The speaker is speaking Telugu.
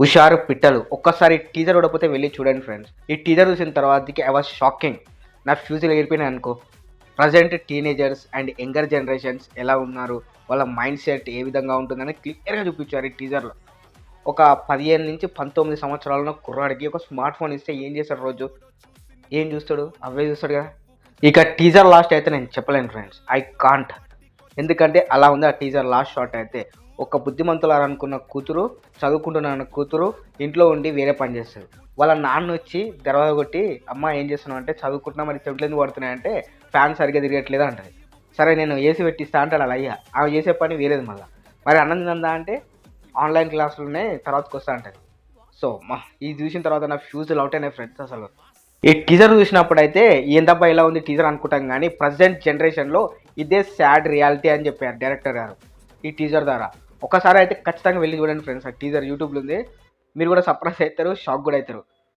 హుషారు పిట్టలు. ఒక్కసారి టీజర్ చూడకపోతే వెళ్ళి చూడండి ఫ్రెండ్స్. ఈ టీజర్ చూసిన తర్వాతకి ఐ వాస్ షాకింగ్. నా ఫ్యూచర్ ఎగిరిపోయినాయి అనుకో. Present teenagers and younger generations ఎలా ఉన్నారు, వాళ్ళ మైండ్ సెట్ ఏ విధంగా ఉంటుందని క్లియర్గా చూపించారు ఈ టీజర్లో. ఒక 15-19 సంవత్సరాల కుర్రాడికి ఒక స్మార్ట్ ఫోన్ ఇస్తే ఏం చేస్తాడు రోజు? ఏం చూస్తాడు? అవే చూస్తాడు కదా. ఇక టీజర్ లాస్ట్ అయితే నేను చెప్పలేను ఫ్రెండ్స్, ఐ కాంట్. ఎందుకంటే అలా ఉంది ఆ టీజర్ లాస్ట్ షాట్ అయితే. ఒక బుద్ధిమంతులారు అనుకున్న కూతురు, చదువుకుంటున్న కూతురు ఇంట్లో ఉండి వేరే పని చేస్తుంది. వాళ్ళ నాన్న వచ్చి దర్వాజా కొట్టి, అమ్మ ఏం చేస్తున్నావు అంటే, చదువుకుంటున్నా, మరి చెట్లు ఎందుకు పడుతున్నాయంటే ఫ్యాన్ సరిగ్గా తిరగట్లేదు అంటది. సరే నేను ఏసీ పెట్టిస్తా అంటాడు అలా అయ్యా. ఆమె చేసే పని వేరేది మళ్ళీ. మరి అన్నం తిందా అంటే ఆన్లైన్ క్లాసులునే తర్వాతకి వస్తా అంటది. సో ఇది చూసిన తర్వాత నా ఫ్యూచర్ అవుట్ అయినాయి ఫ్రెండ్స్ అసలు. ఈ టీజర్ చూసినప్పుడు అయితే ఏందబ్బా ఇలా ఉంది టీజర్ అనుకుంటాం, కానీ ప్రజెంట్ జనరేషన్లో ఇదే సాడ్ రియాలిటీ అని చెప్పారు డైరెక్టర్ గారు ఈ టీజర్ ద్వారా. ఒకసారి అయితే ఖచ్చితంగా వెళ్ళి చూడండి ఫ్రెండ్స్. ఆ టీజర్ యూట్యూబ్లో ఉంది. మీరు కూడా సర్ప్రైజ్ అవుతారు, షాక్ కూడా అవుతారు.